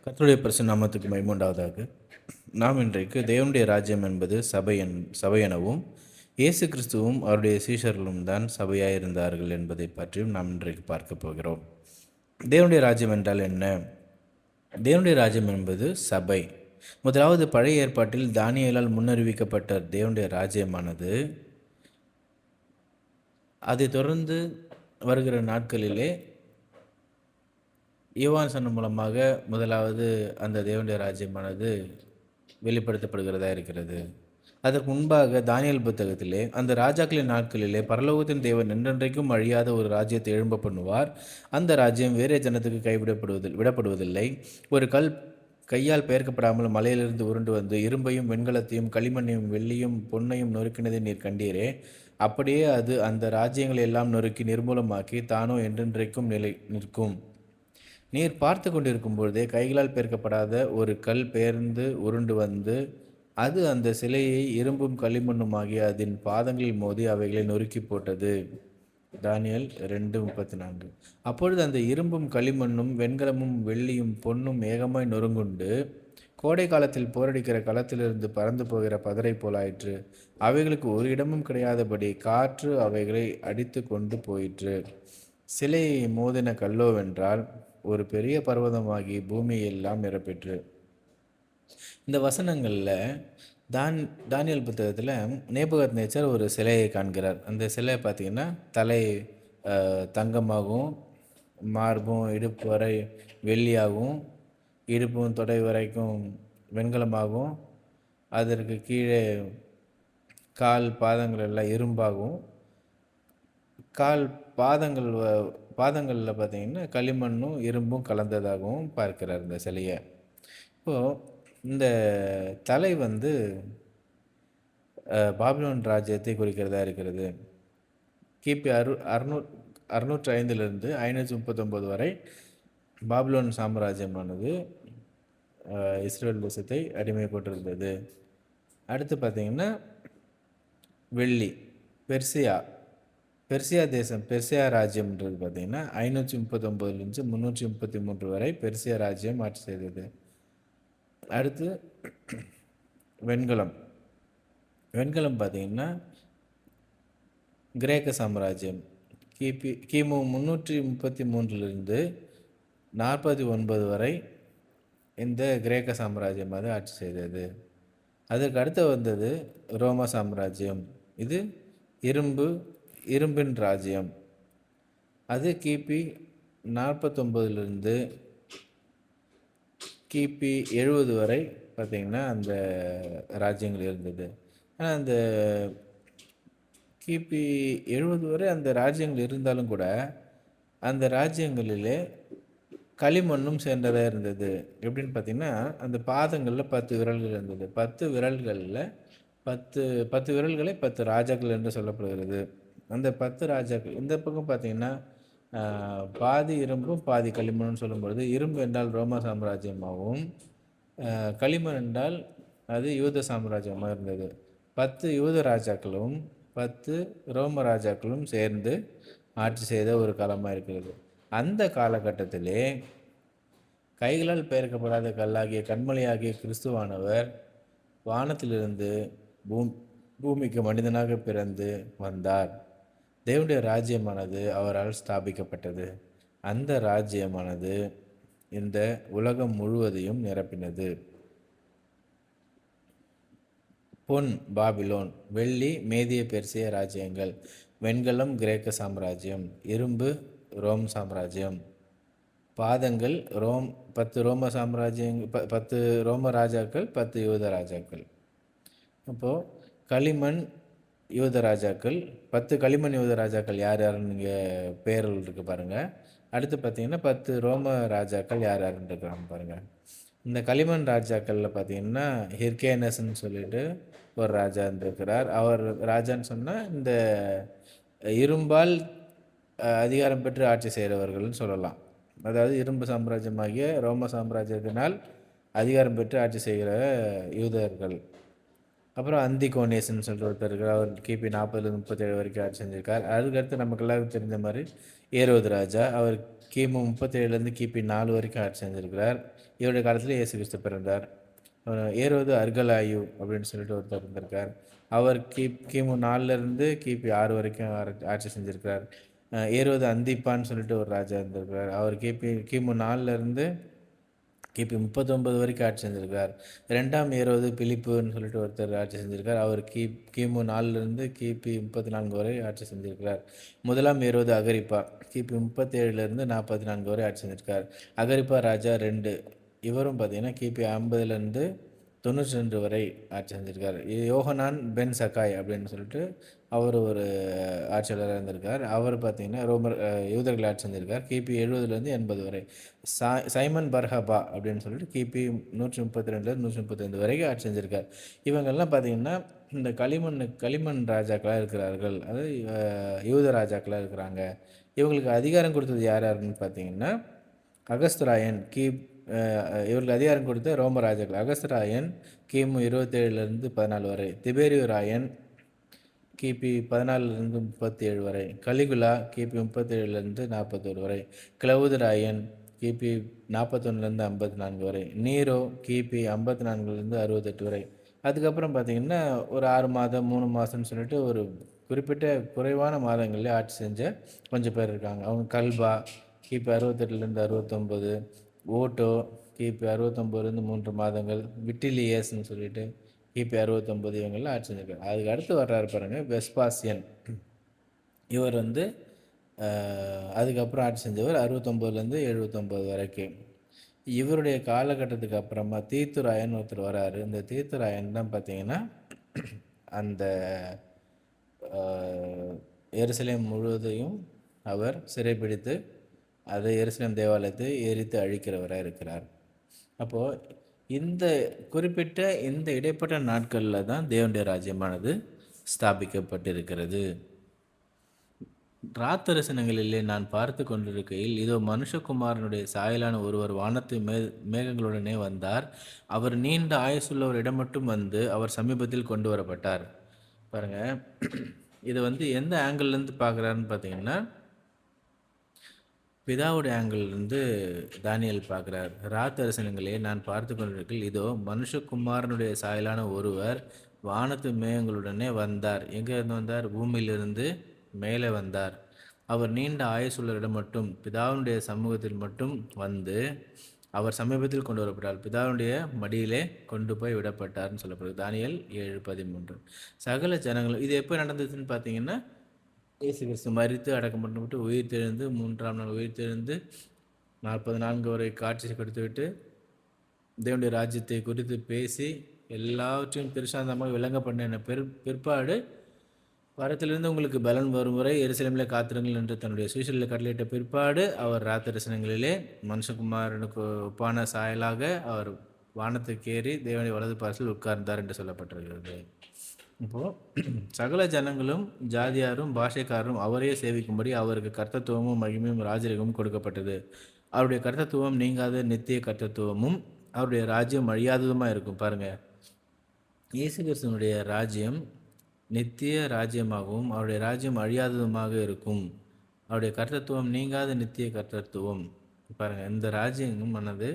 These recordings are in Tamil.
கர்த்தருடைய பரிசுத்த நாமத்துக்கு மகிமை உண்டாவதாக. நாம் இன்றைக்கு தேவனுடைய ராஜ்யம் என்பது சபை எனவும் இயேசு கிறிஸ்துவும் அவருடைய சீஷர்களும் தான் சபையாக இருந்தார்கள் என்பதை பற்றியும் நாம் இன்றைக்கு பார்க்க போகிறோம். தேவனுடைய ராஜ்யம் என்றால் என்ன? தேவனுடைய ராஜ்யம் என்பது சபை. முதலாவது பழைய ஏற்பாட்டில் தானியேலால் முன்னறிவிக்கப்பட்ட தேவனுடைய ராஜ்யமானது அதை தொடர்ந்து வருகிற நாட்களிலே யோவான் சொன்ன மூலமாக முதலாவது அந்த தேவனுடைய ராஜ்யமானது வெளிப்படுத்தப்படுகிறதா இருக்கிறது. அதற்கு முன்பாக தானியேல் புத்தகத்திலே அந்த ராஜாக்களின் நாட்களிலே பரலோகத்தின் தேவன் என்றென்றைக்கும் அழியாத ஒரு ராஜ்யத்தை எழும்ப பண்ணுவார். அந்த ராஜ்யம் வேறே ஜனத்துக்கு விடப்படுவதில்லை. ஒரு கல் கையால் பெயர்க்கப்படாமல் மலையிலிருந்து உருண்டு வந்து இரும்பையும் வெண்கலத்தையும் களிமண்ணையும் வெள்ளியும் பொன்னையும் நொறுக்கினதை நீர் கண்டீரே, அப்படியே அது அந்த ராஜ்யங்களை எல்லாம் நொறுக்கி நிர்மூலமாக்கி தானோ என்றென்றைக்கும் நிற்கும். நீர் பார்த்து கொண்டிருக்கும் பொழுதே கைகளால் பெயர்க்கப்படாத ஒரு கல் பெயர்ந்து உருண்டு வந்து அது அந்த சிலையை இரும்பும் களிமண்ணுமாகிய அதன் பாதங்களில் மோதி அவைகளை நொறுக்கி போட்டது. தானியேல் 2:34. அப்பொழுது அந்த இரும்பும் களிமண்ணும் வெண்கலமும் வெள்ளியும் பொன்னும் ஏகமாய் நொறுங்குண்டு கோடை காலத்தில் போரடிக்கிற களத்திலிருந்து பறந்து போகிற பதரை போலாயிற்று. அவைகளுக்கு ஒரு இடமும் கிடையாதபடி காற்று அவைகளை அடித்து கொண்டு போயிற்று. சிலையை மோதின கல்லோவென்றால் ஒரு பெரிய பர்வதமாகி பூமியெல்லாம் நிரப்பெற்று. இந்த வசனங்களில் தானியேல் புத்தகத்தில் நேபுகாத்நேச்சர் ஒரு சிலையை காண்கிறார். அந்த சிலை பார்த்திங்கன்னா தலை தங்கமாகவும், மார்பும் இடுப்பு வரை வெள்ளியாகவும், இடுப்பும் தொடை வரைக்கும் வெண்கலமாகவும், அதற்கு கீழே கால் பாதங்கள் எல்லாம் இரும்பாகவும், கால் பாதங்களில் பார்த்திங்கன்னா களிமண்ணும் இரும்பும் கலந்ததாகவும் பார்க்கிறார் இந்த சிலையை. இப்போது இந்த தலை பாபிலோன் ராஜ்யத்தை குறிக்கிறதா இருக்கிறது. கிபி 605 539 வரை பாபிலோன் சாம்ராஜ்யமானது இஸ்ரேல் தேசத்தை அடிமை கொண்டிருந்தது. அடுத்து பார்த்திங்கன்னா வெள்ளி பெர்சியா தேசம், பெர்சியா ராஜ்யம்ன்றது பார்த்திங்கன்னா 539 333 வரை பெர்சியா ராஜ்யம் ஆட்சி செய்தது. அடுத்து வெண்கலம் பார்த்திங்கன்னா கிரேக்க சாம்ராஜ்யம் கிமு 333 49 வரை இந்த கிரேக்க சாம்ராஜ்யம் அது ஆட்சி செய்தது. அதற்கு அடுத்து வந்தது ரோம சாம்ராஜ்யம். இது இரும்பின் ராஜ்யம். அது கிபி 49 கிபி 70 வரை பார்த்திங்கன்னா அந்த ராஜ்யங்கள் இருந்தது. ஆனால் அந்த கிபி 70 வரை அந்த ராஜ்யங்கள் இருந்தாலும் கூட அந்த ராஜ்யங்களிலே களிமண்ணும் சேர்ந்ததாக இருந்தது. எப்படின்னு பார்த்திங்கன்னா அந்த பாதங்களில் 10 விரல்கள் இருந்தது. 10 விரல்களில் 10 விரல்களை 10 ராஜாக்கள் என்று சொல்லப்படுகிறது. அந்த 10 ராஜாக்கள் இந்த பக்கம் பார்த்திங்கன்னா பாதி இரும்பும் பாதி களிமண்ணும் சொல்லும்பொழுது இரும்பு என்றால் ரோம சாம்ராஜ்யமாகவும் களிமண் என்றால் அது யூத சாம்ராஜ்யமாக இருந்தது. 10 யூத ராஜாக்களும் 10 ரோம ராஜாக்களும் சேர்ந்து ஆட்சி செய்த ஒரு காலமாக இருக்கிறது. அந்த காலகட்டத்திலே கைகளால் பெயர்க்கப்படாத கல்லாகிய கண்மலையாகிய கிறிஸ்துவானவர் வானத்திலிருந்து பூமிக்கு மனிதனாக பிறந்து வந்தார். தேவனுடைய ராஜ்யமானது அவரால் ஸ்தாபிக்கப்பட்டது. அந்த ராஜ்யமானது இந்த உலகம் முழுவதையும் நிரப்பினது. பொன் பாபிலோன், வெள்ளி மேதிய பெர்சிய ராஜ்யங்கள், வெண்கலம் கிரேக்க சாம்ராஜ்யம், இரும்பு ரோம் சாம்ராஜ்யம், பாதங்கள் 10 ரோம சாம்ராஜ்யங்கள், 10 ரோம ராஜாக்கள், 10 யூத ராஜாக்கள். அப்போது களிமண் யூத ராஜாக்கள், 10 களிமண் யூத ராஜாக்கள் யாருன்னு இங்கே பேர்கள் இருக்குது பாருங்கள். அடுத்து பார்த்திங்கன்னா 10 ரோம ராஜாக்கள் யாருன்னு இருக்கிறாங்க பாருங்கள். இந்த களிமண் ராஜாக்களில் பார்த்திங்கன்னா ஹிர்கேனஸ்ன்னு சொல்லிட்டு ஒரு ராஜா இருக்கிறார். அவர் ராஜான்னு சொன்னால் இந்த இரும்பால் அதிகாரம் பெற்று ஆட்சி செய்கிறவர்கள்னு சொல்லலாம். அதாவது இரும்பு சாம்ராஜ்யமாகிய ரோம சாம்ராஜ்யத்தினால் அதிகாரம் பெற்று ஆட்சி செய்கிற யூதர்கள். அப்புறம் அந்திகோனேஸ்ன்னு சொல்லிட்டு ஒருத்தர் இருக்கிறார். அவர் கிபி 40 37 வரைக்கும் ஆட்சி செஞ்சிருக்கார். அதுக்கடுத்து நமக்கு எல்லாருக்கும் தெரிஞ்ச மாதிரி ஏரோது ராஜா, அவர் கிமு 37லேருந்து கிபி 4 வரைக்கும் ஆட்சி செஞ்சிருக்கிறார். இவருடைய காலத்தில் இயேசு கிறிஸ்து பிறந்தார். ஏரோது அர்கலாயு அப்படின்னு சொல்லிட்டு ஒருத்தர் இருந்திருக்கார். அவர் கிமு 4லேருந்து கிபி 6 வரைக்கும் ஆட்சி செஞ்சிருக்கிறார். ஏரோது அந்திப்பான்னு சொல்லிட்டு ஒரு ராஜா இருந்திருக்கிறார். அவர் கிமு 4லேருந்து கிபி 39 வரைக்கும் ஆட்சி செஞ்சிருக்கார். 2ஆம் ஏரோது பிலிப்புன்னு சொல்லிட்டு ஒருத்தர் ஆட்சி செஞ்சிருக்கார். அவர் கிமு 4லேருந்து கிபி 34 வரை ஆட்சி செஞ்சிருக்கிறார். 1ஆம் ஏரோது அகரிப்பா கிபி 37லேருந்து 44 வரை ஆட்சி செஞ்சிருக்கார். அகரிப்பா ராஜா 2 இவரும் பார்த்தீங்கன்னா கிபி 50லேருந்து 92 வரை ஆட்சி செஞ்சிருக்கார். யோகனான் பென் சக்காய் அப்படின்னு சொல்லிட்டு அவர் ஒரு ஆட்சியாளராக இருந்திருக்கார். அவர் பார்த்தீங்கன்னா யூதர்கள் ஆட்சி செஞ்சிருக்கார் கிபி 70லேருந்து 80 வரை. சைமன் பர்ஹபா அப்படின்னு சொல்லிட்டு கிபி 132லேருந்து 135 வரைக்கும் ஆட்சி செஞ்சிருக்கார். இவங்கெல்லாம் பார்த்தீங்கன்னா இந்த களிமண் ராஜாக்களாக இருக்கிறார்கள், அதாவது யூத ராஜாக்களாக இருக்கிறாங்க. இவங்களுக்கு அதிகாரம் கொடுத்தது யார் யாருன்னு பார்த்தீங்கன்னா அகஸ்தராயன் இவர்களுக்கு அதிகாரம் கொடுத்த ரோம ராஜாக்கள். அகஸ்தராயன் கிமு 27லேருந்து 14 வரை. திபேரியு ராயன் கிபி 14லேருந்து 37 வரை. கலிகுலா கிபி 37லேருந்து 41 வரை. கிளவுது ராயன் கிபி 41லேருந்து 54 வரை. நீரோ கிபி 54லேருந்து 68 வரை. அதுக்கப்புறம் பார்த்திங்கன்னா ஒரு 6 மாதம் 3 மாதம்னு சொல்லிட்டு ஒரு குறிப்பிட்ட குறைவான மாதங்களில் ஆட்சி செஞ்ச கொஞ்சம் பேர் இருக்காங்க. அவங்க கல்பா கிபி 68லேருந்து 69, ஓட்டோ கிபி 69லேருந்து 3 மாதங்கள், விட்டிலியஸ்ன்னு சொல்லிட்டு கிபி 69 இவங்கெல்லாம் ஆட்சி செஞ்சிருக்காரு. அதுக்கு அடுத்து வர்றாரு பாருங்கள் வெஸ்பாசியன். இவர் அதுக்கப்புறம் ஆட்சி செஞ்சவர் 69லேருந்து 79 வரைக்கும். இவருடைய காலகட்டத்துக்கு அப்புறமா தீத்துராயன் ஒருத்தர் வராரு. இந்த தீத்துராயன் தான் பார்த்தீங்கன்னா அந்த எருசலேம் முழுவதையும் அவர் சிறைப்பிடித்து அதை எருசலேம் தேவாலயத்தை எரித்து அழிக்கிறவராக இருக்கிறார். அப்போது இந்த குறிப்பிட்ட இந்த இடைப்பட்ட நாட்களில் தான் தேவனுடைய ராஜ்யமானது ஸ்தாபிக்கப்பட்டிருக்கிறது. ராத்தரசனங்களிலே நான் பார்த்து கொண்டிருக்கையில் இதோ மனுஷகுமாரனுடைய சாயலான ஒருவர் வானத்து மேகங்களுடனே வந்தார். அவர் நீண்ட ஆயுசுள்ள ஒரு இடம் மட்டும் வந்து அவர் சமீபத்தில் கொண்டு வரப்பட்டார். பாருங்கள், இதை எந்த ஆங்கிள்லேருந்து பார்க்குறாருன்னு பார்த்தீங்கன்னா பிதாவுடைய ஆங்கிள்லேருந்து தானியல் பார்க்குறார். ராத்தரசனங்களே நான் பார்த்து கொண்டிருக்கையில் இதோ மனுஷகுமாரனுடைய சாயலான ஒருவர் வானத்து மேகங்களுடனே வந்தார். எங்கே இருந்து வந்தார்? பூமியிலிருந்து மேலே வந்தார். அவர் நீண்ட ஆயுசுள்ளரிடம் மட்டும் பிதாவுடைய சமூகத்தில் மட்டும் வந்து அவர் சமீபத்தில் கொண்டு வரப்பட்டார். பிதாவுடைய மடியிலே கொண்டு போய் விடப்பட்டார்னு சொல்லப்படுது. தானியல் 7:13. சகல ஜனங்களும் இது எப்போ நடந்ததுன்னு பார்த்தீங்கன்னா இயேசு கிறிஸ்து மரித்து அடக்கம் பண்ணப்பட்டு உயிர் தெழுந்து 3ஆம் நாள் உயிர் தெழுந்து 44 வரை காட்சி கொடுத்துவிட்டு தேவனுடைய ராஜ்யத்தை குறித்து பேசி எல்லாவற்றையும் திருசாந்தமாக விளங்க பண்ண பிற்பாடு வாரத்திலிருந்து உங்களுக்கு பலன் வரும் வரை எருசலேமில் காத்திருங்கள் என்று தன்னுடைய சுவிசேஷத்தில் கட்டளையிட்ட பிற்பாடு அவர் ராத்தரசனங்களிலே மனுஷகுமாரனுக்கு ஒப்பான சாயலாக அவர் வானத்துக்கு ஏறி தேவனுடைய வலது பாரத்தில் உட்கார்ந்தார் என்று சொல்லப்பட்டிருக்கிறது. இப்போது சகல ஜனங்களும் ஜாதியாரும் பாஷைக்காரரும் அவரையே சேவிக்கும்படி அவருக்கு கர்த்தத்துவமும் மகிமையும் ராஜரிகமும் கொடுக்கப்பட்டது. அவருடைய கர்த்தத்துவம் நீங்காத நித்திய கர்த்தத்துவமும் அவருடைய ராஜ்யம் அழியாததுமாக இருக்கும். பாருங்கள், இயேசு கிறிஸ்துவனுடைய ராஜ்யம் நித்திய ராஜ்யமாகவும் அவருடைய ராஜ்யம் அழியாததுமாக இருக்கும். அவருடைய கர்த்தத்துவம் நீங்காத நித்திய கர்த்தத்துவம். பாருங்கள், இந்த ராஜ்யம் ஆனது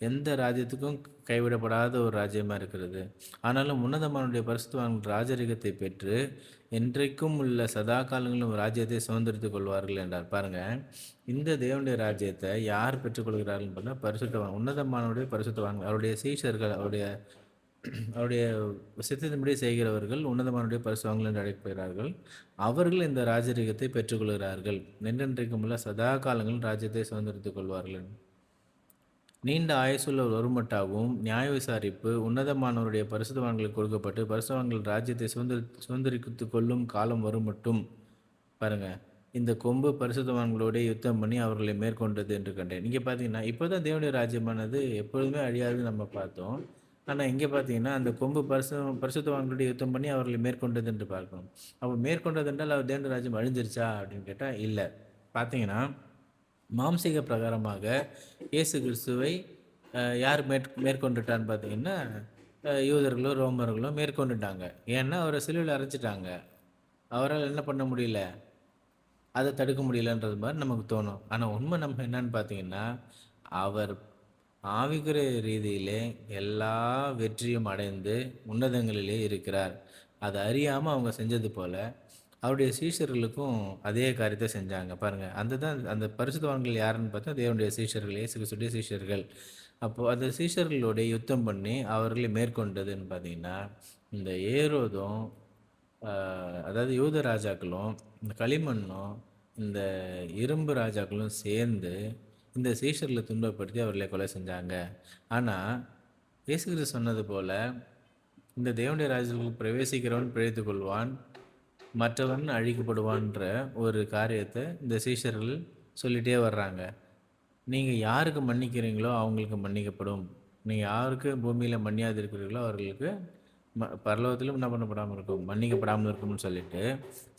எந்த ராஜ்யத்துக்கும் கைவிடப்படாத ஒரு ராஜ்யமாக இருக்கிறது. ஆனாலும் உன்னதமானுடைய பரிசுத்தவான்கள் ராஜரிகத்தை பெற்று என்றைக்கும் உள்ள சதா காலங்களும் ராஜ்யத்தை சுதந்திரித்துக் கொள்வார்கள் என்றார். பாருங்கள், இந்த தேவனுடைய ராஜ்யத்தை யார் பெற்றுக்கொள்கிறார்கள் பார்த்தா பரிசுத்தவான், உன்னதமானுடைய பரிசுத்தவான்கள், அவருடைய சீஷர்கள், அவருடைய சித்தத்தின்படி செய்கிறவர்கள் உன்னதமானுடைய பரிசுத்தவான்கள் என்று அழைக்கப்படுகிறார்கள். அவர்கள் இந்த ராஜரிகத்தை பெற்றுக்கொள்கிறார்கள். என்றென்றைக்கும் உள்ள சதா காலங்களும் ராஜ்யத்தை சுதந்திரித்துக் கொள்வார்கள். நீண்ட ஆயுசுள்ள ஒரு மட்டாகவும் நியாய விசாரிப்பு உன்னதமானவருடைய பரிசுத்தவான்களுக்கு கொடுக்கப்பட்டு பரிசுத்தவான்கள் ராஜ்யத்தை சுதந்திரித்து கொள்ளும் காலம் வரும் மட்டும். பாருங்கள், இந்த கொம்பு பரிசுத்தவான்களோட யுத்தம் பண்ணி அவர்களை மேற்கொண்டது என்று கண்டேன். இங்கே பார்த்தீங்கன்னா இப்போ தான் தேவனுடைய ராஜ்யமானது எப்பொழுதுமே அழியாது நம்ம பார்த்தோம். ஆனால் இங்கே பார்த்தீங்கன்னா அந்த கொம்பு பரிசுத்தவான்களுடைய யுத்தம் பண்ணி அவர்களை மேற்கொண்டது என்று பார்க்கணும். அப்போ மேற்கொண்டது என்றால் அவர் தேவனுடைய ராஜ்யம் அழிஞ்சிருச்சா அப்படின்னு கேட்டால் இல்லை. பார்த்தீங்கன்னா மாம்சீக பிரகாரமாக இயேசு கிறிஸ்துவை யார் மேற்கொண்டுட்டான்னு பார்த்தீங்கன்னா யூதர்களோ ரோமர்களோ மேற்கொண்டுட்டாங்க. ஏன்னா அவரை சிலுவையில் அரைச்சிட்டாங்க. அவரால் என்ன பண்ண முடியல? அத தடுக்க முடியலன்றது மாரி நமக்கு தோணும். ஆனா உண்மை நம்ம என்னன்னு பார்த்தீங்கன்னா, அவர் ஆவிக்குரிய ரீதியிலே எல்லா வெற்றியும் அடைந்து உன்னதங்களிலே இருக்கிறார். அத அறியாம அவங்க செஞ்சது போல, அவருடைய சீஷர்களுக்கும் அதே காரியத்த செஞ்சாங்க. பாருங்க. அந்த பரிசுத்தவான்கள் யாருன்னு பார்த்தா, தேவனுடைய சீஷர்கள், இயேசு கிறிஸ்துவுடைய சீஷர்கள். அப்போ அந்த சீஷர்களோட யுத்தம் பண்ணி அவர்களை மேற்கொண்டதுன்னு பார்த்தீங்கன்னா, இந்த ஏரோதும் அ அதாவது யூத ராஜாக்களும், இந்த களிமண்ணும், இந்த இரும்பு ராஜாக்களும் சேர்ந்து இந்த சீஷர்கள துன்பப்படுத்தி அவர்களை கொலை செஞ்சாங்க. ஆனா, இயேசு கிறிஸ்து சொன்னது போல, இந்த தேவனுடைய ராஜ்யத்துக்குள் பிரவேசிக்கிறவன் பிழைத்துக் கொள்வான், மற்றவன் அழிக்கப்படுவான்ற ஒரு காரியத்த இந்த சீஷர்கள் சொல்லிட்டே வர்றாங்க. நீங்க யாருக்கு மன்னிக்கிறீங்களோ அவங்களுக்கு மன்னிக்கப்படும். நீங்க யாருக்கு பூமியில மன்னியாதிருக்கிறீர்களோ அவர்களுக்கு பரலோகத்திலும் என்ன பண்ணப்படாமல் இருக்கும், மன்னிக்கப்படாமல் இருக்கும்னு சொல்லிட்டு,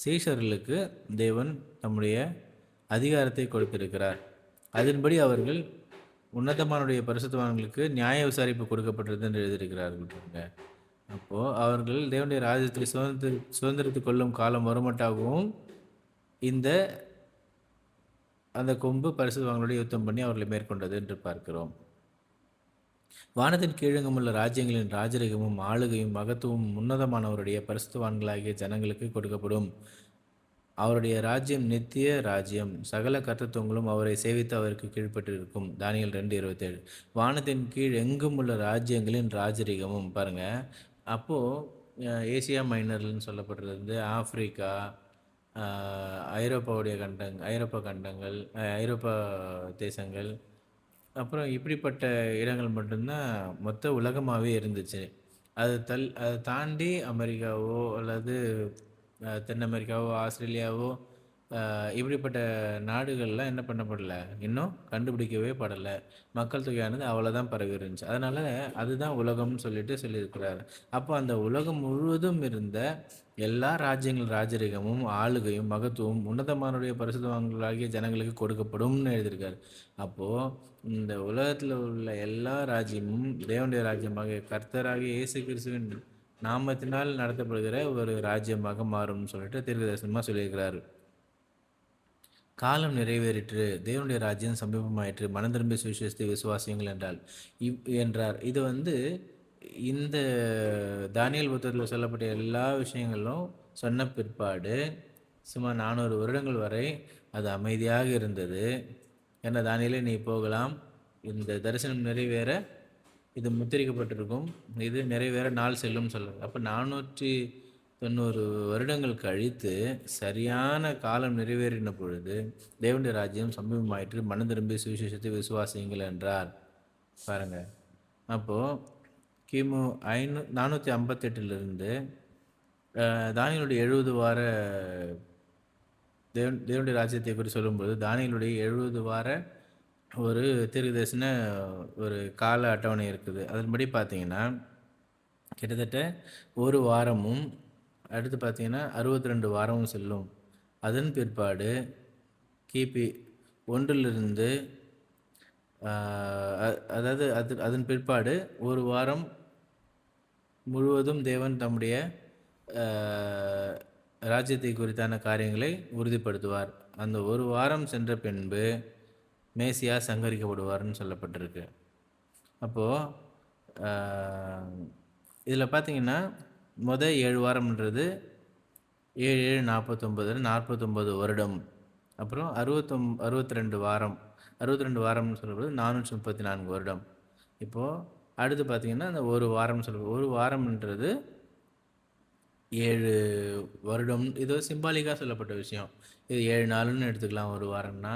சீஷர்களுக்கு தேவன் தம்முடைய அதிகாரத்தை கொடுத்திருக்கிறார். அதன்படி அவர்கள் உன்னதமானுடைய பரிசுத்தவான்களுக்கு நியாய விசாரிப்பு கொடுக்கப்பட்டது என்று எழுதியிருக்கிறார்கள் பாருங்க. அப்போ அவர்கள் தேவனுடைய ராஜ்யத்தை சுதந்திரித்துக் கொள்ளும் காலம் வருமட்டாகவும் இந்த அந்த கொம்பு பரிசுத்தவான்களோடு யுத்தம் பண்ணி அவர்களை மேற்கொண்டது என்று பார்க்கிறோம். வானத்தின் கீழெங்குமுள்ள ராஜ்யங்களின் ராஜரிகமும் ஆளுகையும் மகத்துவமும் உன்னதமானவருடைய பரிசுத்தவான்களாகிய ஜனங்களுக்கு கொடுக்கப்படும். அவருடைய ராஜ்யம் நித்திய ராஜ்யம், சகல கர்த்தத்துவங்களும் அவரை சேவித்து அவருக்கு கீழ்ப்பட்டிருக்கும். தானியேல் 2:27. வானத்தின் கீழ் எங்கும் உள்ள ராஜ்யங்களின் ராஜரிகமும் பாருங்க. அப்போ ஏசியா மைனர்ன்னு சொல்லப்படுறது வந்து ஆப்பிரிக்கா, ஐரோப்பாவுடைய ஐரோப்பா கண்டங்கள், ஐரோப்பா தேசங்கள், அப்புறம் இப்படிப்பட்ட இடங்கள் மட்டும்தான் மொத்த உலகமாகவே இருந்துச்சு. அதை தாண்டி அமெரிக்காவோ அல்லது தென் அமெரிக்காவோ, ஆஸ்திரேலியாவோ, இப்படிப்பட்ட நாடுகள்லாம் என்ன பண்ணப்படல, இன்னும் கண்டுபிடிக்கவே படலை. மக்கள் தொகையானது அவ்வளோதான் பரவி இருந்துச்சு. அதனால் அதுதான் உலகம்னு சொல்லியிருக்கிறாரு. அப்போ அந்த உலகம் முழுவதும் இருந்த எல்லா ராஜ்யங்கள் ராஜரிகமும் ஆளுகையும் மகத்துவமும் உன்னதமானுடைய பரிசுத்தவான்களாகிய ஜனங்களுக்கு கொடுக்கப்படும்னு எழுதியிருக்காரு. அப்போது இந்த உலகத்தில் உள்ள எல்லா ராஜ்யமும் தேவனுடைய ராஜ்யமாக கர்த்தராகிய இயேசு கிறிஸ்துவின் நாமத்தினால் நடத்தப்படுகிற ஒரு ராஜ்யமாக மாறும்னு சொல்லிட்டு தீர்க்கதரிசனமாக சொல்லியிருக்கிறாரு. காலம் நிறைவேறிற்று, தேவனுடைய ராஜ்யம் சமீபமாயிற்று, மனம் திரும்பி சுவிசேஷத்தை விசுவாசியுங்கள் என்றார். இது வந்து இந்த தானியேல் புத்தகத்தில் சொல்லப்பட்ட எல்லா விஷயங்களும் சொன்ன பிற்பாடு சுமார் 400 வருடங்கள் வரை அது அமைதியாக இருந்தது. ஏன்னா தானியேலே நீ போகலாம், இந்த தரிசனம் நிறைவேற இது முத்திரிக்கப்பட்டிருக்கும், இது நிறைவேற நாள் செல்லும் சொல்லுது. அப்போ 490 வருடங்கள் கழித்து சரியான காலம் நிறைவேறின பொழுது தேவனுடைய ராஜ்யம் சமீபமாயிற்று, மனம் திரும்பி சுவிசேஷத்தை விசுவாசியுங்கள் என்றார். பாருங்க. அப்போது கிமு 458 தானியேலுடைய 70 வார தேவனுடைய ராஜ்யத்தை குறித்து சொல்லும்போது தானியேலுடைய 70 வார ஒரு தீர்க்கதரிசன ஒரு கால அட்டவணை இருக்குது. அதன்படி பார்த்தீங்கன்னா கிட்டத்தட்ட ஒரு வாரமும் அடுத்து பார்த்தீங்கன்னா 62 வாரமும் செல்லும். அதன் பிற்பாடு கிபி 1 அதாவது அதன் பிற்பாடு ஒரு வாரம் முழுவதும் தேவன் தம்முடைய ராஜ்யத்தை குறித்தான காரியங்களை உறுதிப்படுத்துவார். அந்த ஒரு வாரம் சென்ற பின்பு மேசியா சங்கரிக்கப்படுவார்னு சொல்லப்பட்டிருக்கு. அப்போது இதில் பார்த்தீங்கன்னா 7 வாரம்ன்றது 7 7 49 வருடம். அப்புறம் 62 வாரம், 62 வாரம்னு சொல்லப்படுது 434 வருடம். இப்போது அடுத்து பார்த்தீங்கன்னா அந்த ஒரு வாரம்னு சொல்லப்படுது. ஒரு வாரம்ன்றது 7 வருடம். இது சிம்பாலிக்காக சொல்லப்பட்ட விஷயம். இது 7 நாளுன்னு எடுத்துக்கலாம் ஒரு வாரம்னா.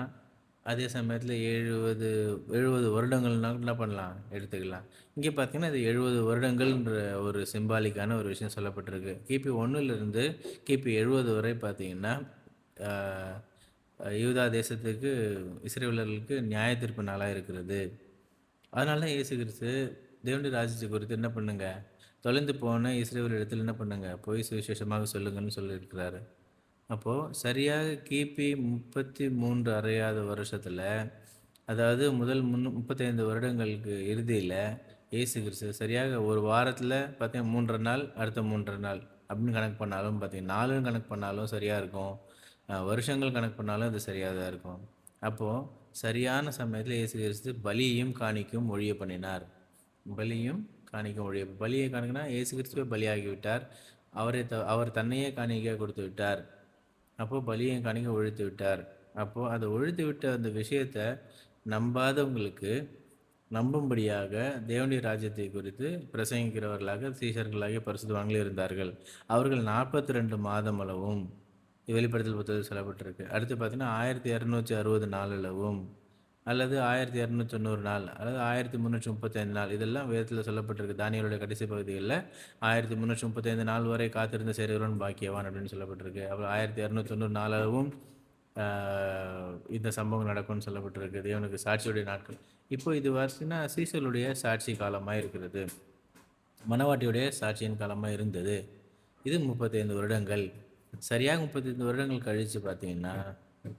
அதே சமயத்தில் 70 வருடங்கள்னா என்ன பண்ணலாம், எடுத்துக்கலாம். இங்கே பார்த்தீங்கன்னா இது 70 வருடங்கள்ன்ற ஒரு சிம்பாலிக்கான ஒரு விஷயம் சொல்லப்பட்டிருக்கு. கிபி 1 கிபி 70 வரை பார்த்தீங்கன்னா யூதா தேசத்துக்கு இஸ்ரவேலர்களுக்கு நியாய தீர்ப்பு நாளாக இருக்கிறது. அதனால தான் இயேசு கிறிஸ்து தேவனுடைய ராஜ்யத்தை குறித்து என்ன பண்ணுங்க, தொலைந்து போன இஸ்ரவேல் இடத்துல என்ன பண்ணுங்க, போய் சுவிசேஷமாக சொல்லுங்கன்னு சொல்லியிருக்கிறாரு. அப்போது சரியாக கிபி 33 அறையாத வருஷத்தில், அதாவது முதல் 35 வருடங்களுக்கு இறுதியில் இயேசு கிறிஸ்து சரியாக ஒரு வாரத்தில் பார்த்தீங்கன்னா 3.5 நாள், அடுத்த 3.5 நாள் அப்படின்னு கணக்கு பண்ணாலும் பார்த்தீங்கன்னா 4ன்னு கணக்கு பண்ணாலும் சரியாக இருக்கும். வருஷங்கள் கணக்கு பண்ணாலும் அது சரியாக தான் இருக்கும். அப்போது சரியான சமயத்தில் இயேசு கிறிஸ்து பலியையும் காணிக்கும் ஒழிய பண்ணினார். பலியும் காணிக்கும் ஒழிய பலியை காணிக்கனா இயேசு கிறிஸ்துவே பலியாகி விட்டார். அவர் தன்னையே காணிக்க கொடுத்து விட்டார். அப்போது பலியை காணிக்க ஒழித்து விட்டார். அப்போது அதை ஒழித்து விட்ட அந்த விஷயத்தை நம்பாதவங்களுக்கு நம்பும்படியாக தேவனுடைய ராஜ்யத்தை குறித்து பிரசங்கிக்கிறவர்களாக சீஷர்களாகிய பரிசுத்தவான்கள் இருந்தார்கள். அவர்கள் 42 மாதம் அளவும் வெளிப்படுத்தல் புத்தகத்தில் சொல்லப்பட்டிருக்கு. அடுத்து பார்த்தீங்கன்னா 1260 நாள் அளவும் அல்லது 1290 நாள் அல்லது 1335 நாள் இதெல்லாம் வேதத்தில் சொல்லப்பட்டிருக்கு. தானியேலுடைய கடைசி பகுதிகளில் 1335 நாள் வரை காத்திருந்த சேருகிறவன் பாக்கியவான் அப்படின்னு சொல்லப்பட்டிருக்கு. அப்புறம் 1290 நாள் அளவும் இந்த சம்பவம் நடக்கும்னு சொல்லப்பட்டிருக்கு. தேவனுக்கு சாட்சியுடைய நாட்கள். இப்போ இது பார்த்தீங்கன்னா சீசலுடைய சாட்சி காலமாக இருக்கிறது. மணவாட்டியுடைய சாட்சியின் காலமாக இருந்தது. இது 35 வருடங்கள். சரியாக 35 வருடங்கள் கழித்து பார்த்தீங்கன்னா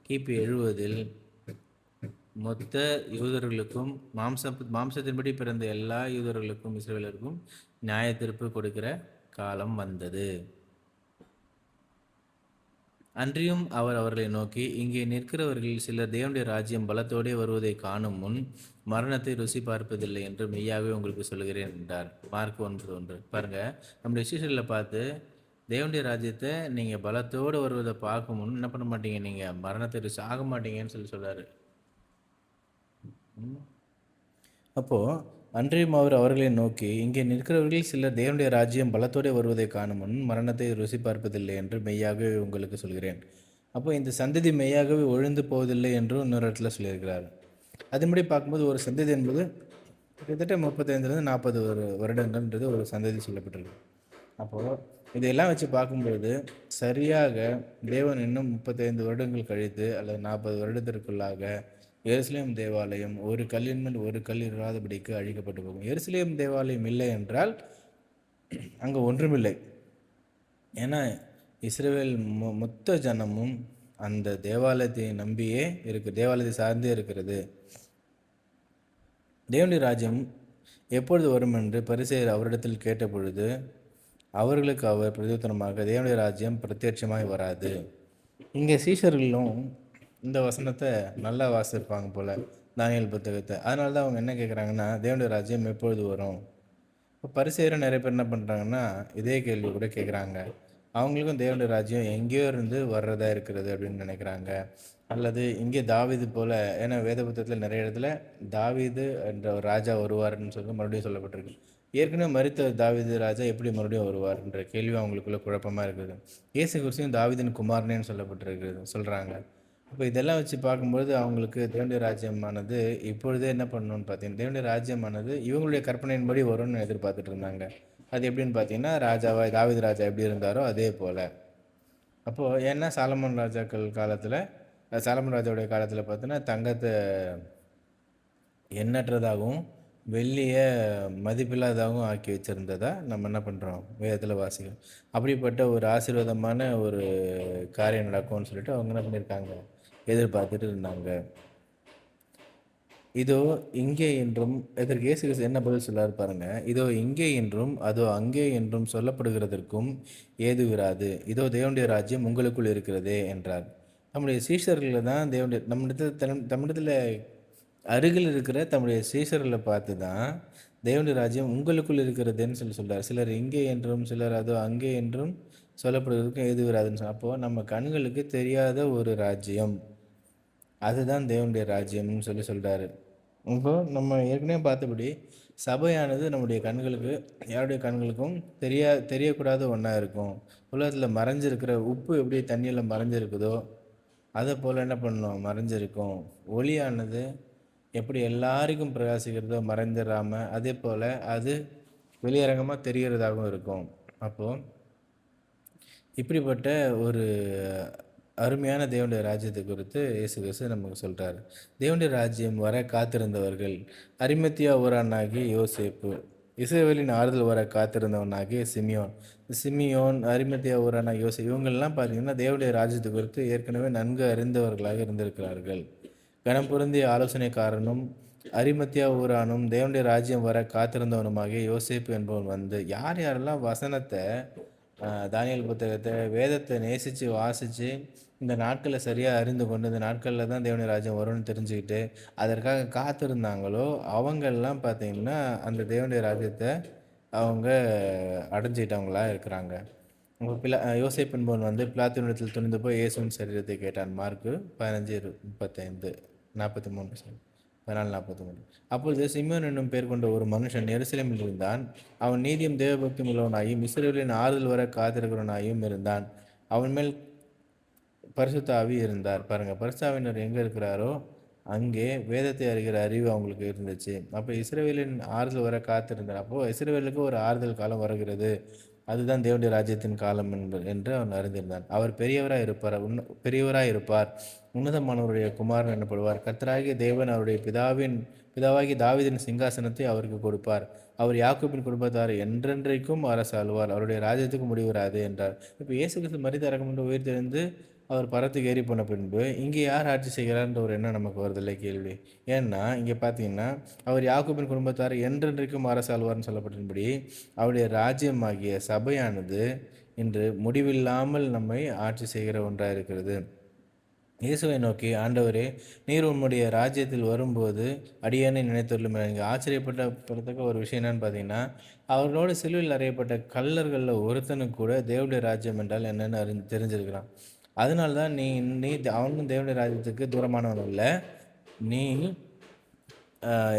கிபி 70 மொத்த யூதர்களுக்கும் மாம்சத்தின்படி பிறந்த எல்லா யூதர்களுக்கும் இஸ்ரவேலருக்கும் நியாய தீர்ப்பு கொடுக்கிற காலம் வந்தது. அன்றியும் அவர் அவர்களை நோக்கி, இங்கே நிற்கிறவர்கள் சிலர் தேவனுடைய ராஜ்யம் பலத்தோடே வருவதை காணும் முன் மரணத்தை ருசி பார்ப்பதில்லை என்று மெய்யாகவே உங்களுக்கு சொல்கிறேன் என்றார். மார்க் 9:1. பாருங்க, நம்முடைய சீஷர்களை பார்த்து தேவனுடைய ராஜ்யத்தை நீங்கள் பலத்தோடு வருவதை பார்க்கும் முன் என்ன பண்ண மாட்டீங்க, நீங்கள் மரணத்தை ருசி ஆக மாட்டீங்கன்னு சொல்கிறாரு. அப்போது அன்றையும் அவர் அவர்களை நோக்கி, இங்கே நிற்கிறவர்கள் சிலர் தேவனுடைய ராஜ்யம் பலத்தோடு வருவதை காணும் முன் மரணத்தை ருசி பார்ப்பதில்லை என்று மெய்யாகவே உங்களுக்கு சொல்கிறேன். அப்போ இந்த சந்ததி மெய்யாகவே ஒழிந்து போவதில்லை என்றும் இன்னொரு இடத்துல சொல்லியிருக்கிறார். அதன்படி பார்க்கும்போது ஒரு சந்ததி என்பது கிட்டத்தட்ட 35 40 வருடங்கள்ன்றது ஒரு சந்ததி சொல்லப்பட்டிருக்கு. அப்போது இதையெல்லாம் வச்சு பார்க்கும்பொழுது சரியாக தேவன் இன்னும் 35 வருடங்கள் கழித்து அல்லது 40 வருடத்திற்குள்ளாக எருசலேம் தேவாலயம் ஒரு கல்லின் மேல் ஒரு கல் இராதபடிக்கு அழிக்கப்பட்டு போகும். எருசலேம் தேவாலயம் இல்லை என்றால் அங்கே ஒன்றுமில்லை. ஏன்னா இஸ்ரவேல் மொத்த ஜனமும் அந்த தேவாலயத்தை நம்பியே தேவாலயத்தை சார்ந்தே இருக்கிறது. தேவனுடைய ராஜ்யம் எப்பொழுது வரும் என்று பரிசேயர் அவரிடத்தில் கேட்ட பொழுது அவர்களுக்கு அவர் பிரதியுத்தரமாக, தேவனுடைய ராஜ்யம் பிரத்யட்சமாய் வராது. இங்கே சீஷர்களும் இந்த வசனத்தை நல்லா வாசிப்பாங்க போல், தானியேல் புத்தகத்தை. அதனால தான் அவங்க என்ன கேட்குறாங்கன்னா, தேவனுடைய ராஜ்யம் எப்பொழுது வரும்? இப்போ பரிசேயரும் நிறைய பேர் என்ன பண்ணுறாங்கன்னா இதே கேள்வி கூட கேட்குறாங்க. அவங்களுக்கும் தேவனுடைய ராஜ்யம் எங்கேயோ இருந்து வர்றதா இருக்கிறது அப்படின்னு நினைக்கிறாங்க. அல்லது இங்கே தாவீது போல், ஏன்னா வேத புத்தகத்தில் நிறைய இடத்துல தாவீது என்ற ஒரு ராஜா வருவார்னு சொல்லி மறுபடியும் சொல்லப்பட்டிருக்கு. ஏற்கனவே மரித்த தாவீது ராஜா எப்படி மறுபடியும் வருவார்ன்ற கேள்வி அவங்களுக்குள்ள குழப்பமாக இருக்குது. இயேசு கிறிஸ்துவும் தாவீதின் குமாரனேன்னு சொல்லப்பட்டிருக்கிறது சொல்கிறாங்க. அப்போ இதெல்லாம் வச்சு பார்க்கும்போது அவங்களுக்கு தேவனுடைய ராஜ்யமானது இப்பொழுதே என்ன பண்ணணும்னு பார்த்தீங்கன்னா, தேவனுடைய ராஜ்யமானது இவங்களுடைய கற்பனையின்படி வரும்னு எதிர்பார்த்துட்டு இருந்தாங்க. அது எப்படின்னு பார்த்தீங்கன்னா, தாவீது ராஜா எப்படி இருந்தாரோ அதே போல். அப்போது ஏன்னா சாலமோன் ராஜாவுடைய காலத்தில் பார்த்தீங்கன்னா தங்கத்தை எண்ணற்றதாகவும் வெள்ளியை மதிப்பில்லாததாகவும் ஆக்கி வச்சுருந்ததா நம்ம என்ன பண்ணுறோம், வேதத்தில் வாசிக்கிறோம். அப்படிப்பட்ட ஒரு ஆசீர்வாதமான ஒரு காரியம் நடக்கும்னு சொல்லிட்டு அவங்க என்ன பண்ணியிருக்காங்க, எதிர்பார்த்துட்டு இருந்தாங்க. இதோ இங்கே என்றும், இதற்கு இயேசு கிறிஸ்து என்ன பதில் சொல்லாரு பாருங்க. இதோ இங்கே என்றும் அதோ அங்கே என்றும் சொல்லப்படுகிறதற்கும் ஏதுவிராது. இதோ தேவனுடைய ராஜ்யம் உங்களுக்குள் இருக்கிறதே என்றார். நம்முடைய சீஷர்களில் தான் நம்மிடத்தில் அருகில் இருக்கிற தம்முடைய சீஷர்களை பார்த்து தான் தேவனுடைய ராஜ்யம் உங்களுக்குள் இருக்கிறதுன்னு சொல்கிறார். சிலர் இங்கே என்றும் சிலர் அதோ அங்கே என்றும் சொல்லப்படுவதற்கும் எது வராதுன்னு அப்போது நம்ம கண்களுக்கு தெரியாத ஒரு ராஜ்யம், அதுதான் தேவனுடைய ராஜ்யம்னு சொல்கிறாரு. இப்போ நம்ம ஏற்கனவே பார்த்தபடி சபையானது நம்முடைய கண்களுக்கு, யாருடைய கண்களுக்கும் தெரியக்கூடாத ஒன்றா இருக்கும். உலகத்தில் மறைஞ்சிருக்கிற உப்பு எப்படி தண்ணியில் மறைஞ்சிருக்குதோ அதை போல் என்ன பண்ணணும், மறைஞ்சிருக்கும். ஒளியானது எப்படி எல்லாருக்கும் பிரகாசிக்கிறதோ மறைந்துடாமல், அதே போல் அது வெளியரங்கமாக தெரிகிறதாகவும் இருக்கும். அப்போது இப்படிப்பட்ட ஒரு அருமையான தேவனுடைய ராஜ்யத்தை குறித்து இயேசு கிறிஸ்து நமக்கு சொல்கிறார். தேவனுடைய ராஜ்யம் வர காத்திருந்தவர்கள் அரிமத்தியா ஊரானாகி யோசேப்பு, இஸ்ரவேலின் ஆறுதல் வர காத்திருந்தவனாகிய சிமியோன், அரிமத்தியா ஊரான யோசேப்பு, இவங்கெல்லாம் பார்த்தீங்கன்னா தேவனுடைய ராஜ்யத்தை குறித்து ஏற்கனவே நன்கு அறிந்தவர்களாக இருந்திருக்கிறார்கள். கனம் பொருந்திய ஆலோசனைக்காரனும் அரிமத்தியா ஊரானும் தேவனுடைய ராஜ்யம் வர காத்திருந்தவனுமாகிய யோசேப்பு என்பவன் வந்து யாரெல்லாம் வசனத்தை தானியேல் புத்தகத்தை வேதத்தை நேசித்து வாசித்து இந்த நாட்களை சரியாக அறிந்து கொண்டு இந்த நாட்களில் தான் தேவனுடைய ராஜ்யம் வரும்னு தெரிஞ்சுக்கிட்டு அதற்காக காத்திருந்தாங்களோ அவங்கெல்லாம் பார்த்தீங்கன்னா அந்த தேவனுடைய ராஜ்யத்தை அவங்க அடைஞ்சிட்டவங்களா இருக்கிறாங்க. உங்க யோசேப்பு என்பவன் வந்து பிலாத்தினிடத்தில் துணிந்து போய் இயேசுவின் சரீரத்தை கேட்டான். Mark 15:35 43 sorry 14:43. அப்பொழுது சிமியோன் என்னும் பேர் கொண்ட ஒரு மனுஷன் எருசலேமில் இருந்தான். அவன் நீதியும் தேவபக்தியும் உள்ளவனாயும் இஸ்ரவேலின் ஆறுதல் வர காத்திருக்கிறவனாயும் இருந்தான். அவன் மேல் பரிசுத்த ஆவி இருந்தார். பாருங்க, பரிசுத்த ஆவியினர் எங்கே இருக்கிறாரோ அங்கே வேதத்தை அறிகிற அறிவு அவங்களுக்கு இருந்துச்சு. அப்போ இஸ்ரவேலின் ஆறுதல் வர காத்திருந்தார். அப்போது இஸ்ரவேலுக்கு ஒரு ஆறுதல் காலம் வருகிறது, அதுதான் தேவனுடைய ராஜ்யத்தின் காலம் என்று அவன் அறிந்திருந்தான். அவர் பெரியவராய் இருப்பார், உன்னதமானவருடைய குமாரன் எனப்படுவார். கர்த்தராகிய தேவன் அவருடைய பிதாவாகி தாவீதின் சிங்காசனத்தை அவருக்கு கொடுப்பார். அவர் யாக்கோபின் குடும்பத்தார் என்றென்றைக்கும் அரசாளுவார், அவருடைய ராஜ்யத்துக்கு முடிவராது என்றார். இப்போ இயேசு கிறிஸ்து மரித்த அடக்கம் உயிர்த்தெழுந்து அவர் பரத்துக்கு ஏறி போன பின்பு இங்கே யார் ஆட்சி செய்கிறார்ன்ற ஒரு எண்ணம் நமக்கு வருதில்லை கேள்வி. ஏன்னா இங்கே பார்த்தீங்கன்னா அவர் யாக்கோபின் குடும்பத்தார் என்றென்றைக்கும் அரசாளுவார்னு சொல்லப்பட்டிருந்தபடி அவருடைய ராஜ்யமாகிய சபையானது இன்று முடிவில்லாமல் நம்மை ஆட்சி செய்கிற ஒன்றாக இருக்கிறது. இயேசுவை நோக்கி, ஆண்டவரே, நீர் உம்முடைய ராஜ்யத்தில் வரும்போது அடியேனை நினைத்துள்ளும். இங்கே ஆச்சரியப்படத்தக்க ஒரு விஷயம் என்னன்னு பார்த்தீங்கன்னா, அவர்களோடு சிலுவையில் அறையப்பட்ட கள்ளர்களில் ஒருத்தனுக்கு கூட தேவனுடைய ராஜ்யம் என்றால் என்னென்னு தெரிஞ்சிருக்கிறான். அதனால தான் நீ அவனும் தேவனுடைய ராஜ்யத்துக்கு தூரமானவன் இல்லை, நீ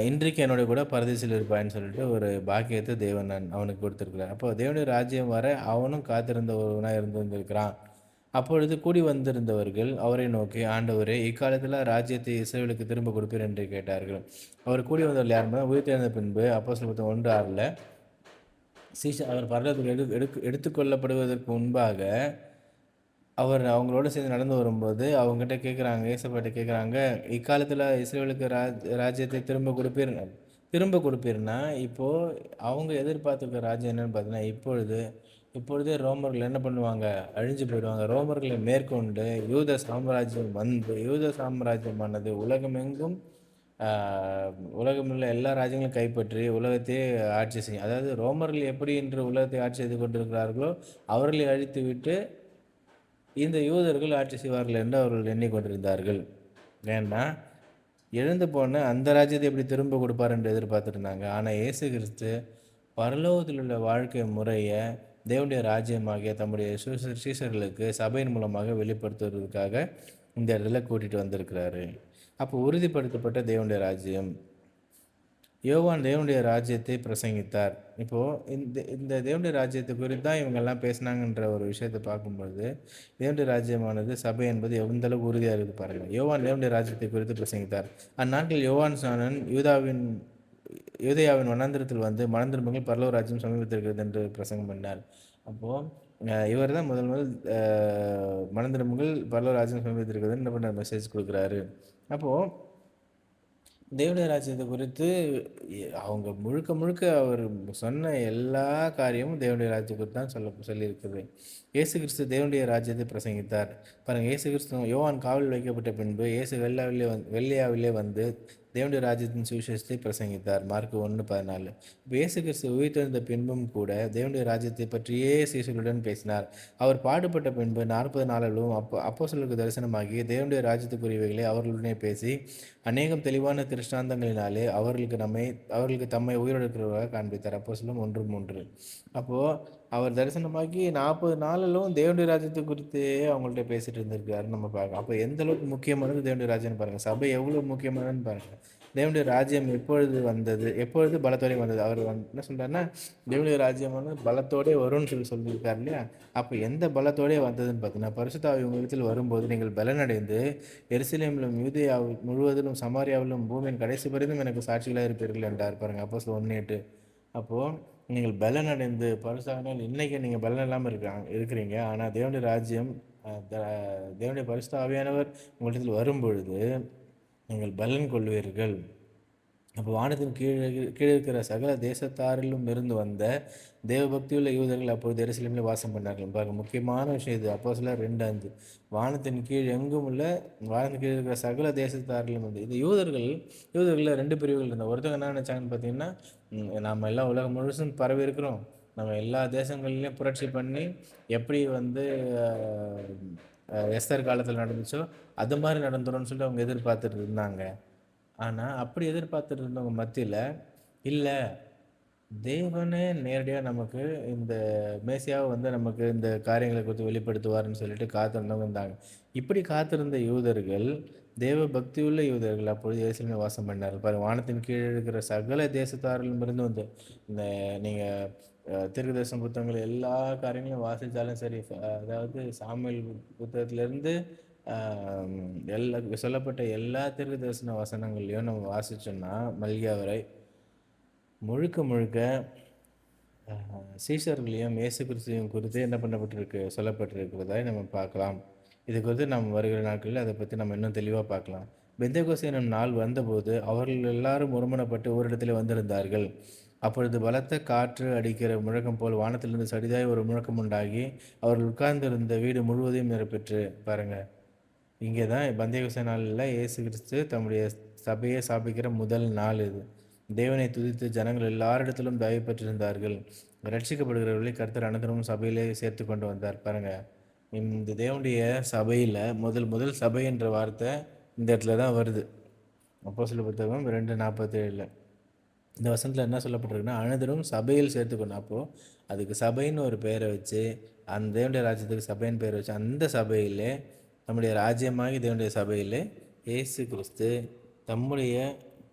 இன்றைக்கு என்னுடைய கூட பரதேசில் இருப்பான்னு சொல்லிட்டு ஒரு பாக்கியத்தை தேவன் அவனுக்கு கொடுத்துருக்கிறார். அப்போ தேவனுடைய ராஜ்யம் வர அவனும் காத்திருந்த ஒருவனாக இருந்திருக்கிறான். அப்பொழுது கூடி வந்திருந்தவர்கள் அவரை நோக்கி, ஆண்டவரே, இக்காலத்தில் ராஜ்யத்தை இஸ்ரவேலுக்கு திரும்ப கொடுப்பீர் என்று கேட்டார்கள். அவர் கூடி வந்தவர்கள் யாருமே உயிர்த்தெழுந்த பின்பு அப்போஸ்தலர் 1:6 அவர் பரலோகத்துக்கு எடுத்துக்கொள்ளப்படுவதற்கு முன்பாக அவர் அவங்களோட சேர்ந்து நடந்து வரும்போது அவங்ககிட்ட கேட்குறாங்க, ஏசப்பாட்ட கேட்குறாங்க, இக்காலத்தில் இஸ்ரவேலுக்கு ராஜ்யத்தை திரும்ப கொடுப்பீர்னா இப்போது அவங்க எதிர்பார்த்துருக்க ராஜ்யம் என்னன்னு பார்த்தீங்கன்னா, இப்பொழுதே ரோமர்கள் என்ன பண்ணுவாங்க, அழிஞ்சு போயிடுவாங்க. ரோமர்களை மேற்கொண்டு யூத சாம்ராஜ்யமானது உலகமெங்கும் உலகமுள்ள எல்லா ராஜ்யங்களும் கைப்பற்றி உலகத்தையே ஆட்சி செய்யும். அதாவது ரோமர்கள் எப்படி இன்று உலகத்தை ஆட்சி செய்து கொண்டிருக்கிறார்களோ அவர்களை அழித்து விட்டு இந்த யூதர்கள் ஆட்சி செய்வார்கள் என்று அவர்கள் எண்ணிக்கொண்டிருந்தார்கள். ஏன்னா எழுந்து போன அந்த ராஜ்யத்தை எப்படி திரும்ப கொடுப்பார் என்று எதிர்பார்த்துருந்தாங்க. ஆனால் இயேசு கிறிஸ்து பரலோகத்தில் உள்ள வாழ்க்கை முறையை தேவனுடைய ராஜ்யமாகிய தம்முடைய சீசர்களுக்கு சபையின் மூலமாக வெளிப்படுத்துவதற்காக இந்த இடத்துல கூட்டிகிட்டு வந்திருக்கிறாரு. அப்போ உறுதிப்படுத்தப்பட்ட தேவனுடைய ராஜ்யம். யோவான் தேவனுடைய ராஜ்யத்தை பிரசங்கித்தார். இப்போது இந்த தேவனுடைய ராஜ்யத்தை குறித்து தான் இவங்கெல்லாம் பேசினாங்கன்ற ஒரு விஷயத்தை பார்க்கும்பொழுது தேவனுடைய ராஜ்யமானது சபை என்பது எந்த அளவுக்கு உறுதியாக இருக்குது பாருங்கள். யோவான் தேவனுடைய ராஜ்யத்தை குறித்து பிரசங்கித்தார். அந்நாட்டில் யோவான் ஸ்நானன் யூதேயாவின் வனாந்திரத்தில் வந்து மனந்திரும்புங்கள் பரலோக ராஜ்யம் சமீபத்திருக்கிறது என்று பிரசங்கம் பண்ணார். அப்போது இவர் தான் முதல் மனந்திரும்புங்கள் பரலோக ராஜ்யம் சமீபத்திருக்கிறது என்ன பண்ண மெசேஜ் கொடுக்குறாரு. அப்போது தேவனுடைய ராஜ்யத்தை குறித்து அவங்க முழுக்க அவர் சொன்ன எல்லா காரியமும் தேவனுடைய ராஜ்யத்தை குறித்து தான் சொல்லியிருக்குது. இயேசு கிறிஸ்து தேவனுடைய ராஜ்யத்தை பிரசங்கித்தார். பாருங்கள், இயேசு கிறிஸ்து யோவான் காவலில் வைக்கப்பட்ட பின்பு இயேசு வெள்ளையாவிலே வந்து தேவனுடைய ராஜ்யத்தின் சுவிசேஷத்தை பிரசங்கித்தார். மார்க்கு 1:14. இப்போ இயேசு கிறிஸ்து உயிர்த்தெழுந்த பின்பும் கூட தேவனுடைய ராஜ்யத்தை பற்றியே சீசர்களுடன் பேசினார். அவர் பாடுபட்ட பின்பு 40 நாளிலும் அப்போஸ்தலருக்கு தரிசனமாகி தேவனுடைய ராஜ்யத்துக்குரியவைகளை அவர்களுடனே பேசி அநேகம் தெளிவான திருஷ்டாந்தங்களினாலே அவர்களுக்கு தம்மை உயிரிழக்கிறவராக காண்பித்தார். அப்போஸ்தலர் 1:3. அப்போது அவர் தரிசனமாகி 40 நாளிலும் தேவனுடைய ராஜ்யத்தை குறித்தே அவங்கள்ட்ட பேசிட்டு இருந்திருக்காருன்னு நம்ம பார்க்கலாம். அப்போ எந்த அளவுக்கு முக்கியமானது தேவனுடைய ராஜ்யம்னு பாருங்கள். சபை எவ்வளோ முக்கியமானதுன்னு பாருங்கள். தேவனுடைய ராஜ்யம் எப்பொழுது பலத்தோடே வந்தது. அவர் என்ன சொல்கிறாருன்னா, தேவனுடைய ராஜ்யமான பலத்தோடே வரும்னு சொல்லியிருக்காரு இல்லையா. அப்போ எந்த பலத்தோடே வந்ததுன்னு பார்த்தீங்கன்னா, பரிசுத்த ஆவி உங்களிடத்தில் வரும்போது நீங்கள் பலனடைந்து எருசலேமிலும் யூதேயா முழுவதிலும் சமாரியாவிலும் பூமியின் கடைசி வரைக்கும் எனக்கு சாட்சிகளாக இருப்பீர்கள் என்றார். பாருங்கள், அப்போஸ்தலர் 1:8. அப்போது நீங்கள் பலன் அடைந்து பரிசுத்தாவினால் இன்றைக்கி நீங்கள் பலன் இல்லாமல் இருக்கிறீங்க. ஆனால் தேவனுடைய ராஜ்யம் தேவனுடைய பரிசுத்த ஆவியானவர் உங்களிடத்தில் வரும்பொழுது நீங்கள் பலன் கொள்வீர்கள். அப்போ வானத்தின் கீழே இருக்கிற சகல தேசத்தாரிலும் இருந்து வந்த தேவபக்தியுள்ள யூதர்கள் அப்பொழுது எருசலேமில் வாசம் பண்ணார்கள். பாருங்க, முக்கியமான விஷயம் இது. அப்போஸ்தலர் 2:5. வானத்தின் கீழ் எங்கும் உள்ள வானத்தின் கீழே இருக்கிற சகல தேசத்தாரிலும் வந்து இது யூதர்களில் 2 பிரிவுகள் இருந்தால் ஒருத்தவங்க என்ன நினச்சாங்கன்னு பார்த்தீங்கன்னா, நாம் எல்லாம் உலகம் முழுசும் பரவி இருக்கிறோம், நம்ம எல்லா தேசங்கள்லையும் புரட்சி பண்ணி எப்படி வந்து எஸ்தர் காலத்தில் நடந்துச்சோ அது மாதிரி நடந்துரும்னு சொல்லி அவங்க எதிர்பார்த்துட்டு இருந்தாங்க. ஆனால் அப்படி எதிர்பார்த்துட்டு இருந்தவங்க மத்தியில் இல்லை, தேவனே நேரடியாக நமக்கு இந்த மேசியாவை வந்து நமக்கு இந்த காரியங்களை குறித்து வெளிப்படுத்துவார்னு சொல்லிட்டு காத்திருந்தவங்க இருந்தாங்க. இப்படி காத்திருந்த யூதர்கள், தேவ பக்தியுள்ள யூதர்கள் அப்பொழுது எருசலேமில் வாசம் பண்ணார். பாருங்க, வானத்தின் கீழே இருக்கிற சகல தேசத்தாரிலும் இருந்து வந்து இந்த நீங்கள் தீர்க்கதரிசன புத்தகங்கள் எல்லா காரியங்களையும் வாசித்தாலும் சரி, அதாவது சாமுவேல் புத்தகத்திலேருந்து எல்லா சொல்லப்பட்ட எல்லா தீர்க்கதரிசன வசனங்கள்லையும் நம்ம வாசிச்சோம்னா மல்கியா வரை முழுக்க முழுக்க சீஷர்களையும் இயேசு கிறிஸ்துவையும் குறித்து என்ன பண்ணப்பட்டிருக்கு, சொல்லப்பட்டிருக்கிறதாய் நம்ம பார்க்கலாம். இது குறித்து நம்ம வருகிற நாட்களில் அதை பற்றி நம்ம இன்னும் தெளிவாக பார்க்கலாம். பெந்தெகோஸ்து எனும் நாள் வந்தபோது அவர்கள் எல்லாரும் ஒருமனப்பட்டு ஓரிடத்தில் வந்திருந்தார்கள். அப்பொழுது பலத்த காற்று அடிக்கிற முழக்கம் போல் வானத்திலிருந்து சடிதாய் ஒரு முழக்கம் உண்டாகி அவர்கள் உட்கார்ந்திருந்த வீடு முழுவதையும் நிரப்பெற்று. பாருங்க, இங்கே தான் பெந்தெகோஸ்து நாளில் இயேசு கிறிஸ்து தம்முடைய சபையை ஸ்தாபிக்கிற முதல் நாள் இது. தேவனை துதித்து ஜனங்கள் எல்லாரிடத்திலும் தயவு பெற்றிருந்தார்கள். ரட்சிக்கப்படுகிறவர்களை கர்த்தர் அனந்தரமும் சபையிலே சேர்த்து கொண்டு வந்தார். பாருங்க, இந்த தேவனுடைய சபையில் முதல் சபை என்ற வார்த்தை இந்த இடத்துல தான் வருது. அப்போஸ்தலர் புத்தகம் 2:47. இந்த வசனத்தில் என்ன சொல்லப்பட்டிருக்குன்னா, அனந்தரும் சபையில் சேர்த்துக்கணும். அப்போது அதுக்கு சபைன்னு ஒரு பெயரை வச்சு, அந்த தேவனுடைய ராஜ்யத்துக்கு சபைன்னு பெயர் வச்சு, அந்த சபையிலே நம்முடைய ராஜ்யமாகி தேவனுடைய சபையிலே இயேசு கிறிஸ்து தம்முடைய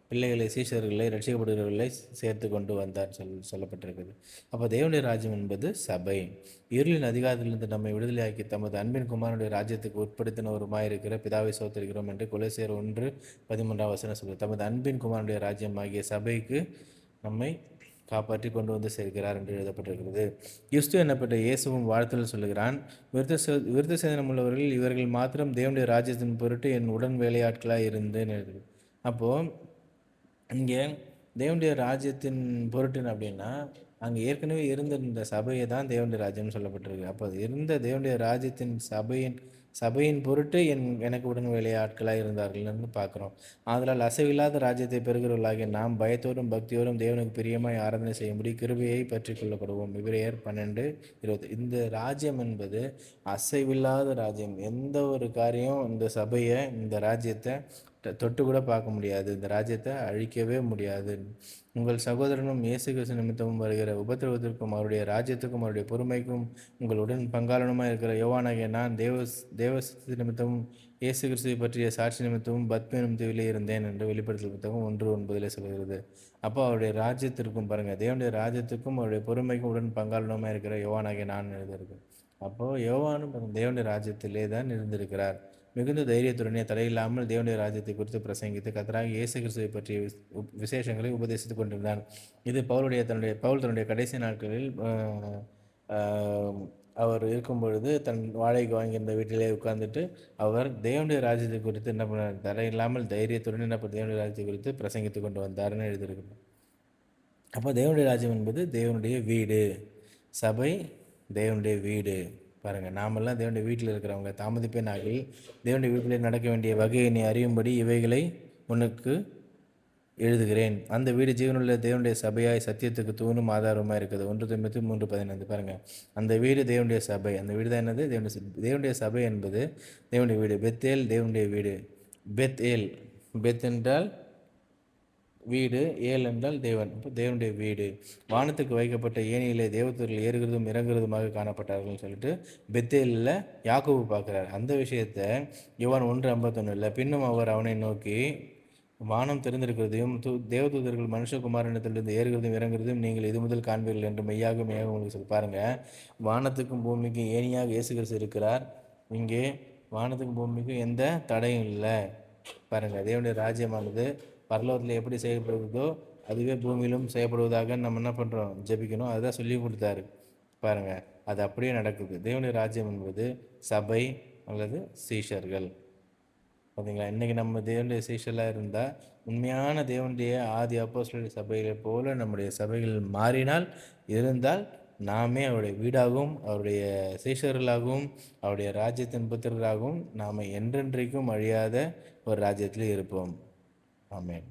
பிள்ளைகளை, சீஷர்களை, ரட்சிக்கப்படுகிறவர்களை சேர்த்து கொண்டு வந்தார் சொல்லப்பட்டிருக்குது. அப்போ தேவனுடைய ராஜ்யம் என்பது சபை. இருளின் அதிகாரத்திலிருந்து நம்மை விடுதலையாக்கி தமது அன்பின் குமாரனுடைய ராஜ்யத்துக்கு உட்படுத்தினவருமாயிருக்கிற பிதாவை சோத்திருக்கிறோம் என்று கொலோசியர் 1:13 சொல்லுது. தமது அன்பின் குமாரனுடைய ராஜ்யம் ஆகிய சபைக்கு நம்மை காப்பாற்றி கொண்டு வந்து சேர்க்கிறார் என்று எழுதப்பட்டிருக்கிறது. கிறிஸ்து என்னப்பட்ட இயேசுவும் வாழ்த்தல் சொல்லுகிறான், விருத்த சேதனம் உள்ளவர்கள் இவர்கள் மாத்திரம் தேவனுடைய ராஜ்யத்தின் பொருட்டு என் உடன் வேலையாட்களாக இருந்தேன் எழுது. அப்போது இங்கே தேவனுடைய ராஜ்யத்தின் பொருட்டுன்னு அப்படின்னா அங்கே ஏற்கனவே இருந்த இந்த சபையை தான் தேவனுடைய ராஜ்யம்னு சொல்லப்பட்டிருக்கு. அப்போ அது இருந்த தேவனுடைய ராஜ்யத்தின் சபையின் பொருட்டு எனக்கு உடன் வேலைய ஆட்களாக இருந்தார்கள்னு பார்க்குறோம். ஆதலால் அசைவில்லாத ராஜ்யத்தை பெறுகிறவர்களாகிய நாம் பயத்தோடும் பக்தியோடும் தேவனுக்கு பிரியமாய் ஆராதனை செய்யும்படி கிருபையை பற்றி கொள்ளப்படுவோம். எபிரேயர் 12:20. இந்த ராஜ்யம் என்பது அசைவில்லாத ராஜ்யம். எந்த ஒரு காரியம் இந்த சபையை, இந்த ராஜ்யத்தை தொட்டு கூட பார்க்க முடியாது. இந்த ராஜ்யத்தை அழிக்கவே முடியாது. உங்கள் சகோதரனும் இயேசு கிறிஸ்து நிமித்தமும் வருகிற உபத்திரவத்திற்கும் அவருடைய ராஜ்யத்துக்கும் அவருடைய பொறுமைக்கும் உங்களுடன் பங்காளனுமாக இருக்கிற யோவானாகிய நான் தேவசக்தி நிமித்தமும் இயேசு கிறிஸ்துவை பற்றிய சாட்சி நிமித்தமும் பத்மேனும் தீவிலே இருந்தேன் என்று வெளிப்படுத்தல் புத்தகம் 1:9 சொல்கிறது. அப்போ அவருடைய ராஜ்யத்திற்கும், பாருங்கள், தேவனுடைய ராஜ்யத்துக்கும் அவருடைய பொறுமைக்கும் உடன் பங்காளனுமாக இருக்கிற யோவானாகிய நான் எழுதியிருக்கு. அப்போது யோவானும் தேவனுடைய ராஜ்யத்திலே தான் இருந்திருக்கிறார். மிகுந்த தைரியத்துடனே தடையில்லாமல் தேவனுடைய ராஜ்யத்தை குறித்து பிரசங்கித்து கர்த்தராகிய இயேசு கிறிஸ்துவை பற்றிய விசேஷங்களை உபதேசித்துக் கொண்டிருந்தார். இது பவுல் தன்னுடைய கடைசி நாட்களில் அவர் இருக்கும் பொழுது தன் வாடகைக்கு வாங்கியிருந்த வீட்டிலே உட்கார்ந்துட்டு அவர் தேவனுடைய ராஜ்யத்தை குறித்து என்ன பண்ணார், தடையில்லாமல் தைரியத்துடன் என்ன தேவனுடைய ராஜ்யத்தை குறித்து பிரசங்கித்து கொண்டு வந்தார்னு எழுதியிருக்கிறார். அப்போ தேவனுடைய ராஜ்யம் என்பது தேவனுடைய வீடு, சபை தேவனுடைய வீடு. பாருங்கள், நாமெல்லாம் தேவனுடைய வீட்டில் இருக்கிறவங்க. தாமதிப்பேன் ஆகி தேவனுடைய வீட்டில் நடக்க வேண்டிய வகையை நீ அறியும்படி இவைகளை உனக்கு எழுதுகிறேன். அந்த வீடு ஜீவனுள்ள தேவனுடைய சபையாய் சத்தியத்துக்கு தூணும் ஆதாரமாக இருக்குது. 1 தீமோத்தேயு 3:15. பாருங்கள், அந்த வீடு தேவனுடைய சபை. அந்த வீடு தான் என்னது? தேவனுடைய சபை என்பது தேவனுடைய வீடு. பெத்தேல் தேவனுடைய வீடு. பெத் என்றால் வீடு, ஏல் என்றால் தேவன். இப்போ தேவனுடைய வீடு. வானத்துக்கு வைக்கப்பட்ட ஏணியிலே தேவதூதர்கள் ஏறுகிறதும் இறங்குறதுமாக காணப்பட்டார்கள்னு சொல்லிட்டு பெத்தேலில் யாக்கோபு பார்க்குறார். அந்த விஷயத்தை யோவான் 1:51. பின்னும் அவர் அவனை நோக்கி, வானம் திறந்திருக்கிறதையும் தேவதூதர்கள் மனுஷகுமாரனிடத்திலிருந்து ஏறுகிறதும் இறங்குறதும் நீங்கள் இது முதல் காண்பீர்கள் என்று மெய்யாக உங்களுக்கு சொல்லி. பாருங்கள், வானத்துக்கும் பூமிக்கும் ஏணியாக இயேசு கிறிஸ்து இருக்கிறார். இங்கே வானத்துக்கும் பூமிக்கும் எந்த தடையும் இல்லை. பாருங்கள், தேவனுடைய ராஜ்யமானது பரலோகத்தில் எப்படி செய்யப்படுவதோ அதுவே பூமியிலும் செய்யப்படுவதாக நம்ம என்ன பண்ணுறோம், ஜெபிக்கணும். அதுதான் சொல்லி கொடுத்தாரு. பாருங்கள், அது அப்படியே நடக்குது. தேவனுடைய ராஜ்யம் என்பது சபை அல்லது சீஷர்கள். பார்த்தீங்களா? இன்றைக்கி நம்ம தேவனுடைய சீஷர்களாக இருந்தால் உண்மையான தேவனுடைய ஆதி அப்போஸ்தலர் சபைகளை போல நம்முடைய சபைகள் மாறினால் இருந்தால் நாமே அவருடைய வீடாகவும் அவருடைய சீஷர்களாகவும் அவருடைய ராஜ்யத்தின் புத்திரராகவும் நாம் என்றென்றைக்கும் அழியாத ஒரு ராஜ்யத்தில் இருப்போம். ஆமென்.